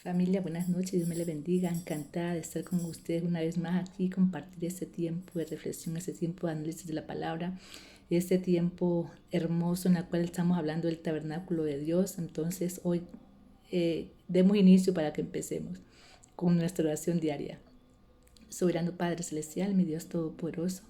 Familia, buenas noches, Dios me les bendiga, encantada de estar con ustedes una vez más aquí, compartir este tiempo de reflexión, este tiempo de análisis de la palabra, este tiempo hermoso en el cual estamos hablando del tabernáculo de Dios. Entonces hoy demos inicio para que empecemos con nuestra oración diaria. Soberano Padre Celestial, mi Dios Todopoderoso,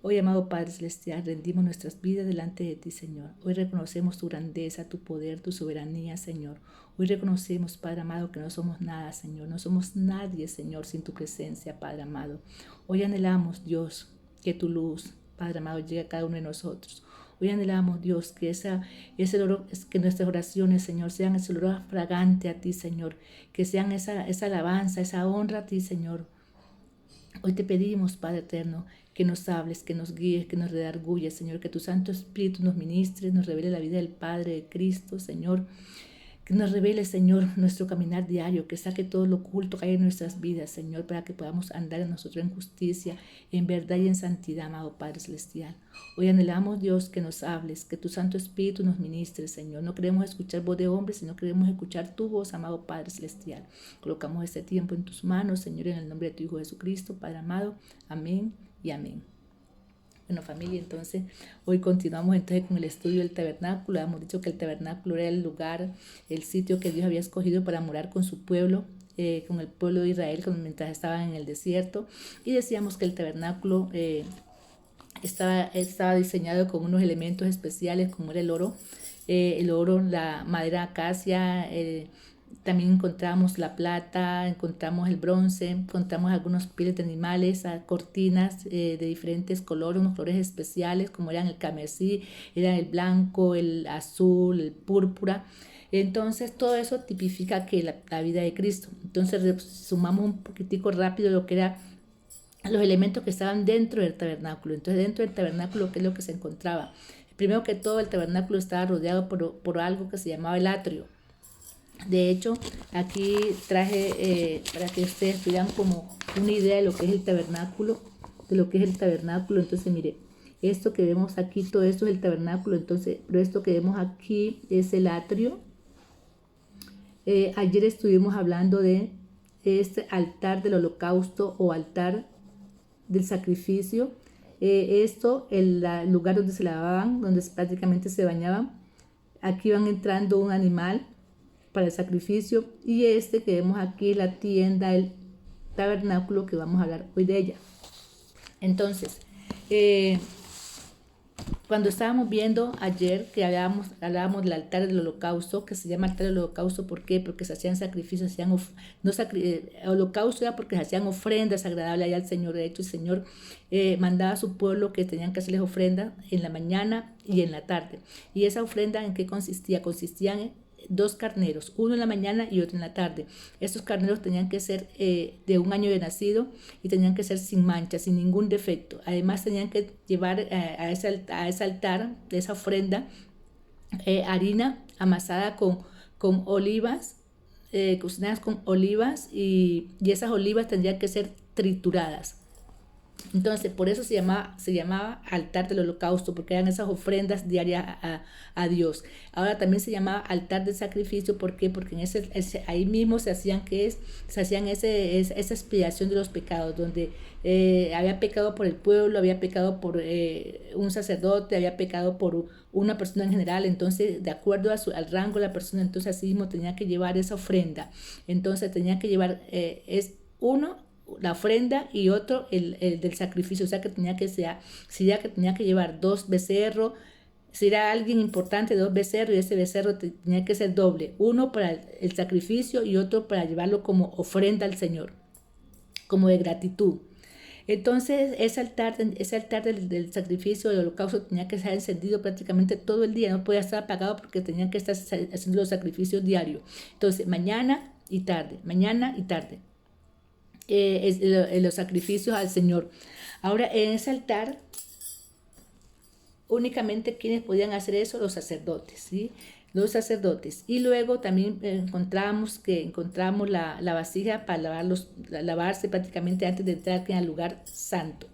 hoy, amado Padre Celestial, rendimos nuestras vidas delante de ti, Señor. Hoy reconocemos tu grandeza, tu poder, tu soberanía, Señor. Hoy reconocemos, Padre amado, que no somos nada, Señor. No somos nadie, Señor, sin tu presencia, Padre amado. Hoy anhelamos, Dios, que tu luz, Padre amado, llegue a cada uno de nosotros. Hoy anhelamos, Dios, que que nuestras oraciones, Señor, sean ese olor fragante a ti, Señor. Que sean esa alabanza, esa honra a ti, Señor. Hoy te pedimos, Padre eterno, que nos hables, que nos guíes, que nos redarguyes, Señor, que tu Santo Espíritu nos ministre, nos revele la vida del Padre, de Cristo, Señor, que nos revele, Señor, nuestro caminar diario, que saque todo lo oculto que hay en nuestras vidas, Señor, para que podamos andar en nosotros en justicia, en verdad y en santidad, amado Padre Celestial. Hoy anhelamos, Dios, que nos hables, que tu Santo Espíritu nos ministre, Señor. No queremos escuchar voz de hombre, sino queremos escuchar tu voz, amado Padre Celestial. Colocamos este tiempo en tus manos, Señor, en el nombre de tu Hijo Jesucristo, Padre amado. Amén y amén. Bueno, familia, entonces hoy continuamos entonces con el estudio del tabernáculo. Hemos dicho que el tabernáculo era el lugar, el sitio que Dios había escogido para morar con su pueblo, con el pueblo de Israel mientras estaban en el desierto. Y decíamos que el tabernáculo estaba diseñado con unos elementos especiales como era el oro, la madera acacia, también encontramos la plata, encontramos el bronce, encontramos algunos pieles de animales, cortinas de diferentes colores, unos colores especiales como eran el carmesí, eran el blanco, el azul, el púrpura. Entonces todo eso tipifica que la vida de Cristo. Entonces sumamos un poquitico rápido lo que era los elementos que estaban dentro del tabernáculo. Entonces dentro del tabernáculo, ¿qué es lo que se encontraba? Primero que todo, el tabernáculo estaba rodeado por algo que se llamaba el atrio. De hecho, aquí traje para que ustedes tuvieran como una idea de lo que es el tabernáculo, Entonces, mire, esto que vemos aquí, todo esto es el tabernáculo. Entonces, pero esto que vemos aquí es el atrio. Ayer estuvimos hablando de este altar del holocausto o altar del sacrificio. El lugar donde se lavaban, donde prácticamente se bañaban. Aquí van entrando un animal para el sacrificio, y este que vemos aquí, la tienda, el tabernáculo, que vamos a hablar hoy de ella. Entonces, cuando estábamos viendo ayer que hablábamos del altar del holocausto, que se llama altar del holocausto, ¿por qué? Porque se hacían sacrificios, holocausto era porque se hacían ofrendas agradables allá al Señor. De hecho, el Señor mandaba a su pueblo que tenían que hacerles ofrendas en la mañana y en la tarde. ¿Y esa ofrenda en qué consistía? Consistían en 2 carneros, uno en la mañana y otro en la tarde. Estos carneros tenían que ser de 1 año de nacido y tenían que ser sin mancha, sin ningún defecto. Además tenían que llevar a ese altar, de esa ofrenda, harina amasada con olivas, cocinadas con olivas, y esas olivas tendrían que ser trituradas. Entonces, por eso se llamaba altar del holocausto, porque eran esas ofrendas diarias a Dios. Ahora también se llamaba altar del sacrificio. ¿Por qué? Porque ahí mismo se hacían esa expiación de los pecados, donde había pecado por el pueblo, había pecado por un sacerdote, había pecado por una persona en general. Entonces, de acuerdo al rango de la persona, entonces así mismo tenía que llevar esa ofrenda. Entonces tenía que llevar la ofrenda, y otro el del sacrificio. O sea que si que tenía que llevar 2 becerros, si era alguien importante, 2 becerros, y ese becerro tenía que ser doble, uno para el sacrificio y otro para llevarlo como ofrenda al Señor, como de gratitud. Entonces ese altar del sacrificio, del holocausto, tenía que estar encendido prácticamente todo el día, no podía estar apagado porque tenían que estar haciendo los sacrificios diarios. Entonces mañana y tarde, los sacrificios al Señor. Ahora, en ese altar, únicamente quienes podían hacer eso, los sacerdotes, ¿sí? Los sacerdotes. Y luego también encontramos la vasija para lavarse prácticamente antes de entrar al lugar santo.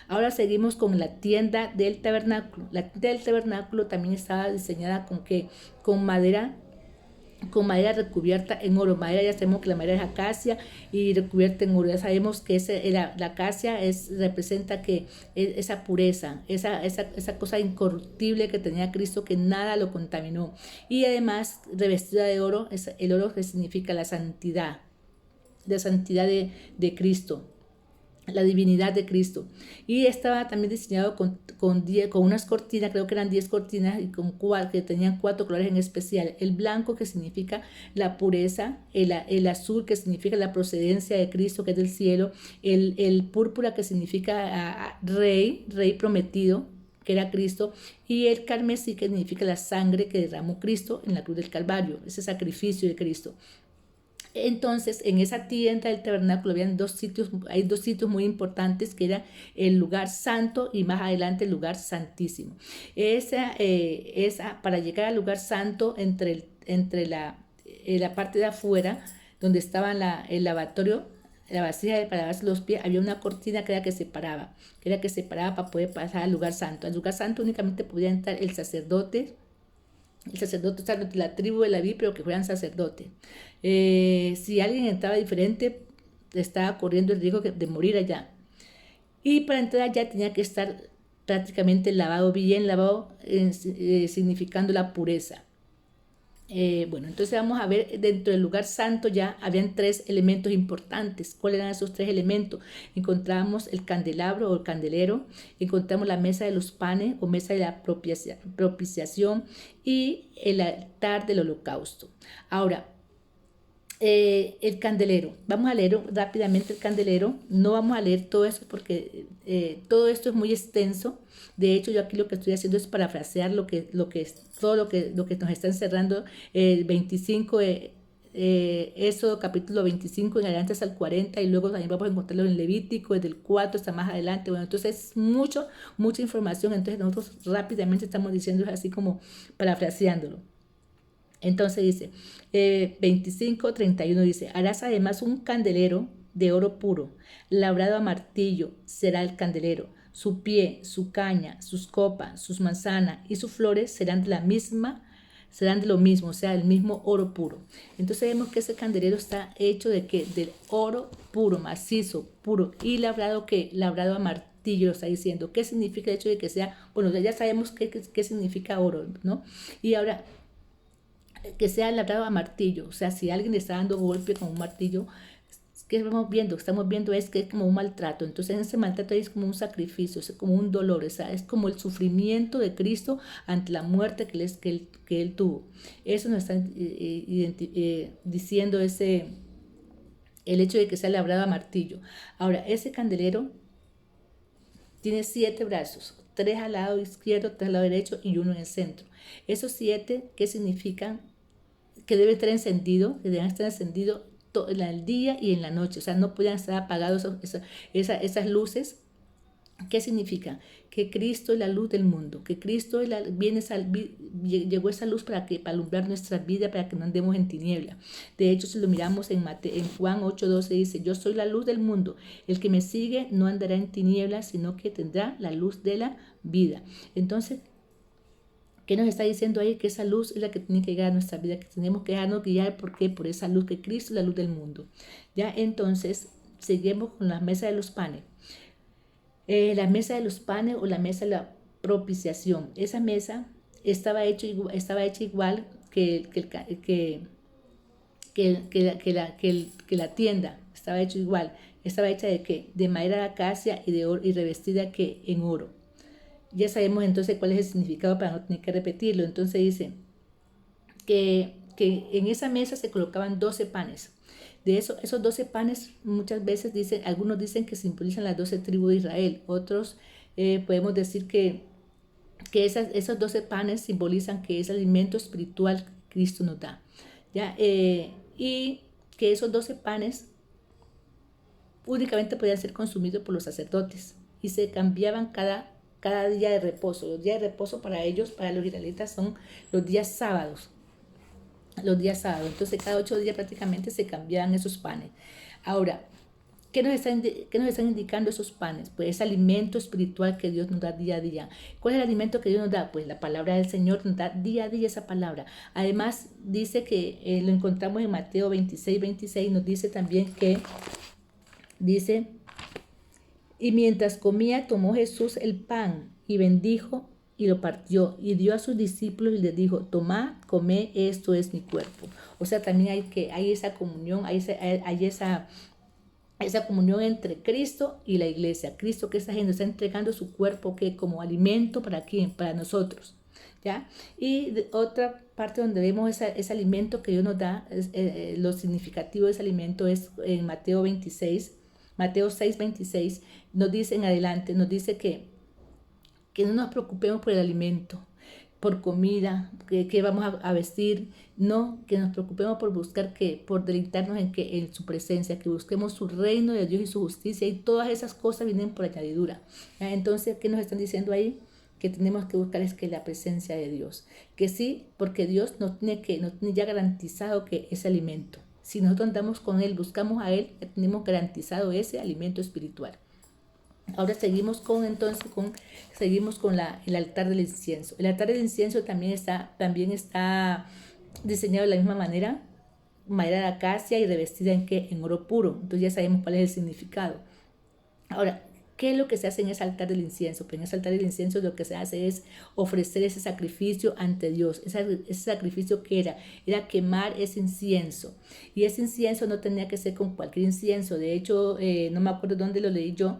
Ahora seguimos con la tienda del tabernáculo. La tienda del tabernáculo también estaba diseñada con madera con madera recubierta en oro. Madera, ya sabemos que la madera es acacia y recubierta en oro. Ya sabemos que la acacia representa que esa pureza, esa cosa incorruptible que tenía Cristo, que nada lo contaminó. Y además revestida de oro, el oro que significa la santidad de Cristo, la divinidad de Cristo. Y estaba también diseñado con unas cortinas, creo que eran 10 cortinas, y que tenían 4 colores en especial: el blanco, que significa la pureza; el azul, que significa la procedencia de Cristo, que es del cielo; el púrpura, que significa rey prometido, que era Cristo; y el carmesí, que significa la sangre que derramó Cristo en la cruz del Calvario, ese sacrificio de Cristo. Entonces, en esa tienda del tabernáculo hay dos sitios muy importantes, que era el lugar santo y más adelante el lugar santísimo. Para llegar al lugar santo, entre la parte de afuera, donde estaba el lavatorio, la vasija para lavarse los pies, había una cortina que era que separaba para poder pasar al lugar santo. Al lugar santo únicamente podía entrar el sacerdote, o sea, de la tribu de Leví, pero que fueran sacerdotes. Si alguien entraba diferente, estaba corriendo el riesgo de morir allá. Y para entrar allá tenía que estar prácticamente lavado, bien lavado, significando la pureza. Bueno, entonces vamos a ver, dentro del lugar santo ya habían 3 elementos importantes. ¿Cuáles eran esos 3 elementos? Encontramos el candelabro o el candelero, encontramos la mesa de los panes o mesa de la propiciación, y el altar del holocausto. Ahora, el candelero, vamos a leer rápidamente el candelero. No vamos a leer todo eso porque todo esto es muy extenso. De hecho, yo aquí lo que estoy haciendo es parafrasear todo lo que nos está encerrando el 25, Éxodo capítulo 25 en adelante hasta el 40, y luego también vamos a encontrarlo en Levítico desde el 4 hasta más adelante. Bueno, entonces es mucha información. Entonces nosotros rápidamente estamos diciendo así como parafraseándolo. Entonces dice, 25:31 dice: harás además un candelero de oro puro, labrado a martillo será el candelero. Su pie, su caña, sus copas, sus manzanas y sus flores serán de lo mismo, o sea, el mismo oro puro. Entonces vemos que ese candelero está hecho de ¿qué? Del oro puro, macizo, puro, y labrado a martillo, lo está diciendo. ¿Qué significa el hecho de que sea? Bueno, ya sabemos qué significa oro, ¿no? Y ahora, que sea labrado a martillo, o sea, si alguien le está dando golpe con un martillo, ¿qué estamos viendo es que es como un maltrato. Entonces en ese maltrato es como un sacrificio, es como un dolor, o sea, es como el sufrimiento de Cristo ante la muerte que él tuvo. Eso nos está diciendo el hecho de que sea labrado a martillo. Ahora, ese candelero tiene 7 brazos, 3 al lado izquierdo, 3 al lado derecho y 1 en el centro. Esos 7, ¿qué significan? Que deben estar encendidos en el día y en la noche. O sea, no pueden estar apagados esas luces. ¿Qué significa? Que Cristo es la luz del mundo, que Cristo llegó esa luz para alumbrar nuestra vida, para que no andemos en tiniebla. De hecho, si lo miramos en Juan 8:12 dice: yo soy la luz del mundo, el que me sigue no andará en tinieblas, sino que tendrá la luz de la vida. Entonces, ¿qué nos está diciendo ahí? Que esa luz es la que tiene que llegar a nuestra vida, que tenemos que dejarnos guiar. ¿Por qué? Por esa luz, que Cristo es la luz del mundo. Ya, entonces, seguimos con la mesa de los panes. La mesa de los panes o la mesa de la propiciación. Esa mesa estaba hecha igual que la tienda. Estaba hecho igual. Estaba hecha ¿de qué? De madera de acacia y de oro, y revestida en oro. Ya sabemos entonces cuál es el significado para no tener que repetirlo. Entonces dice que en esa mesa se colocaban 12 panes. De esos 12 panes muchas veces algunos dicen que simbolizan las 12 tribus de Israel. Otros podemos decir que esos 12 panes simbolizan que es el alimento espiritual que Cristo nos da. ¿Ya? Y que esos 12 panes únicamente podían ser consumidos por los sacerdotes y se cambiaban cada día de reposo. Los días de reposo para ellos, para los israelitas, son los días sábados. Entonces cada 8 días prácticamente se cambiaban esos panes. Ahora, qué nos están indicando esos panes? Pues ese alimento espiritual que Dios nos da día a día. ¿Cuál es el alimento que Dios nos da? Pues la palabra del Señor nos da día a día esa palabra. Además, dice que lo encontramos en Mateo 26, nos dice también que, dice, y mientras comía, tomó Jesús el pan y bendijo y lo partió y dio a sus discípulos y les dijo, tomad, comed, esto es mi cuerpo. O sea, también hay esa comunión, hay esa comunión entre Cristo y la iglesia. Cristo que está haciendo, está entregando su cuerpo que como alimento para quién, para nosotros. ¿Ya? Y otra parte donde vemos ese alimento que Dios nos da, lo significativo de ese alimento es en Mateo 6:26, nos dice en adelante, nos dice que no nos preocupemos por el alimento, por comida, que vamos a vestir, no, que nos preocupemos por buscar por deleitarnos en su presencia, que busquemos su reino de Dios y su justicia, y todas esas cosas vienen por añadidura. ¿Ya? Entonces, ¿qué nos están diciendo ahí? Que tenemos que buscar es que la presencia de Dios, que sí, porque Dios nos tiene ya garantizado que ese alimento, si nosotros andamos con Él, buscamos a Él, tenemos garantizado ese alimento espiritual. Ahora seguimos con el altar del incienso. El altar del incienso también está diseñado de la misma manera, madera de acacia y revestida en oro puro. Entonces ya sabemos cuál es el significado. Ahora, ¿qué es lo que se hace en ese altar del incienso? Pues en ese altar del incienso lo que se hace es ofrecer ese sacrificio ante Dios. Ese sacrificio que era quemar ese incienso. Y ese incienso no tenía que ser con cualquier incienso. De hecho, no me acuerdo dónde lo leí yo,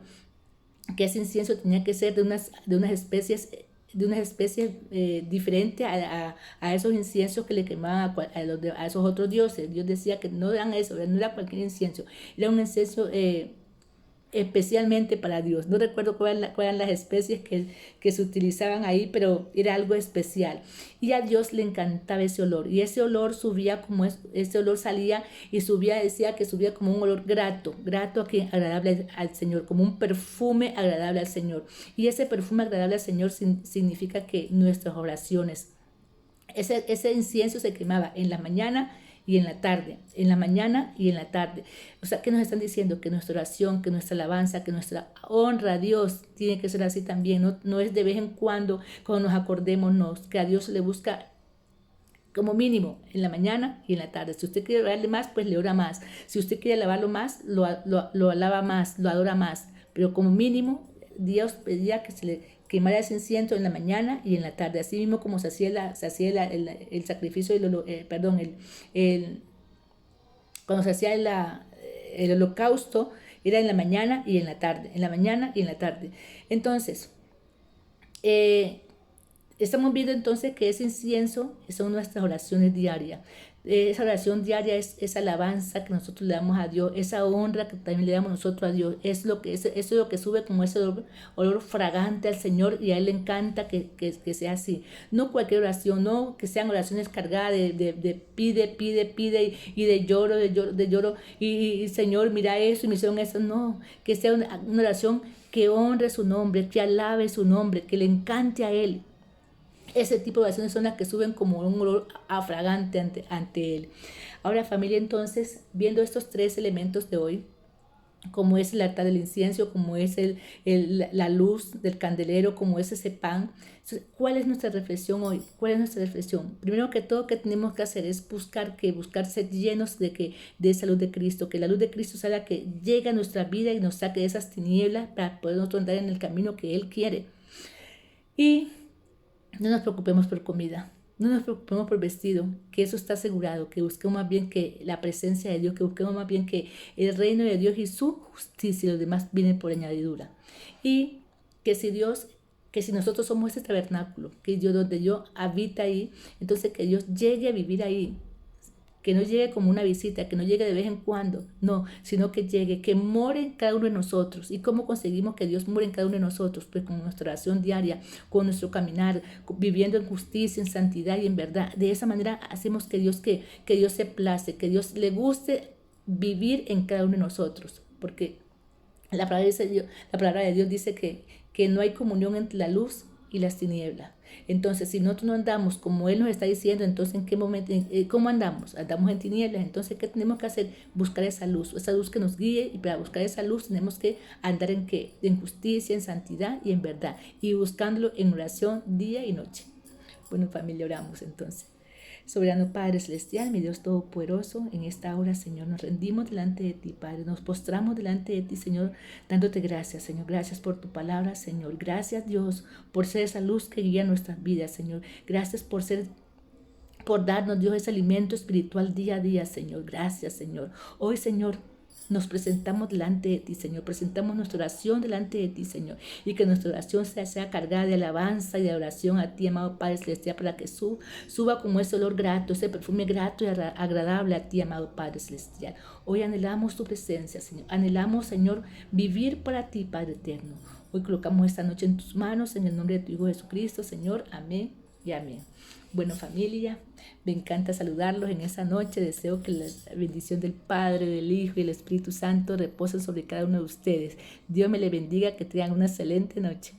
que ese incienso tenía que ser de unas especies diferentes a esos inciensos que le quemaban a esos otros dioses. Dios decía que no eran eso, no era cualquier incienso, era un incienso especialmente para Dios. No recuerdo cuáles eran las especies que se utilizaban ahí, pero era algo especial. Y a Dios le encantaba ese olor. Y ese olor subía ese olor salía y decía que subía como un olor grato agradable al Señor, como un perfume agradable al Señor. Y ese perfume agradable al Señor significa que nuestras oraciones, ese incienso se quemaba en la mañana y en la tarde, en la mañana y en la tarde. O sea, ¿qué nos están diciendo? Que nuestra oración, que nuestra alabanza, que nuestra honra a Dios tiene que ser así también. No es de vez en cuando nos acordemos, no, que a Dios le busca como mínimo en la mañana y en la tarde. Si usted quiere orarle más, pues le ora más. Si usted quiere alabarlo más, lo alaba más, lo adora más. Pero como mínimo, Dios pedía que se le quemara ese incienso en la mañana y en la tarde, así mismo como se hacía el sacrificio, cuando se hacía el holocausto, era en la mañana y en la tarde, en la mañana y en la tarde. Entonces, estamos viendo entonces que ese incienso son nuestras oraciones diarias. Esa oración diaria es esa alabanza que nosotros le damos a Dios, esa honra que también le damos nosotros a Dios. Eso es lo que sube como ese olor fragante al Señor, y a Él le encanta que sea así. No cualquier oración, no que sean oraciones cargadas de pide y de lloro y Señor, mira eso y me hicieron eso. No, que sea una oración que honre su nombre, que alabe su nombre, que le encante a Él. Ese tipo de oraciones son las que suben como un olor fragante ante Él. Ahora, familia, entonces, viendo estos tres elementos de hoy, como es el altar del incienso, como es la luz del candelero, como es ese pan. Entonces, ¿cuál es nuestra reflexión hoy? ¿Cuál es nuestra reflexión? Primero que todo, que tenemos que hacer es buscar ser llenos de esa luz de Cristo, que la luz de Cristo sea la que llegue a nuestra vida y nos saque de esas tinieblas para poder nosotros andar en el camino que Él quiere. Y no nos preocupemos por comida, no nos preocupemos por vestido, que eso está asegurado, que busquemos más bien que la presencia de Dios, que busquemos más bien que el reino de Dios y su justicia, y los demás vienen por añadidura. Y que si nosotros somos ese tabernáculo, donde Dios habita ahí, entonces que Dios llegue a vivir ahí, que no llegue como una visita, que no llegue de vez en cuando, no, sino que llegue, que more en cada uno de nosotros. ¿Y cómo conseguimos que Dios more en cada uno de nosotros? Pues con nuestra oración diaria, con nuestro caminar, viviendo en justicia, en santidad y en verdad. De esa manera hacemos que Dios se place, que Dios le guste vivir en cada uno de nosotros, porque la palabra de Dios dice que no hay comunión entre la luz y las tinieblas. Entonces, si nosotros no andamos como Él nos está diciendo, entonces ¿en qué momento, cómo andamos? Andamos en tinieblas. Entonces, ¿qué tenemos que hacer? Buscar esa luz que nos guíe, y para buscar esa luz tenemos que andar en qué? En justicia, en santidad y en verdad, y buscándolo en oración día y noche. Bueno, familia, oramos entonces. Soberano Padre Celestial, mi Dios Todopoderoso, en esta hora, Señor, nos rendimos delante de ti, Padre. Nos postramos delante de ti, Señor, dándote gracias, Señor. Gracias por tu palabra, Señor. Gracias, Dios, por ser esa luz que guía nuestras vidas, Señor. Gracias por darnos, Dios, ese alimento espiritual día a día, Señor. Gracias, Señor. Hoy, Señor, nos presentamos delante de ti, Señor. Presentamos nuestra oración delante de ti, Señor. Y que nuestra oración sea cargada de alabanza y de oración a ti, amado Padre Celestial, para que suba como ese olor grato, ese perfume grato y agradable a ti, amado Padre Celestial. Hoy anhelamos tu presencia, Señor. Anhelamos, Señor, vivir para ti, Padre eterno. Hoy colocamos esta noche en tus manos, en el nombre de tu Hijo Jesucristo, Señor. Amén y amén. Bueno, familia, me encanta saludarlos en esta noche. Deseo que la bendición del Padre, del Hijo y del Espíritu Santo reposen sobre cada uno de ustedes. Dios me les bendiga, que tengan una excelente noche.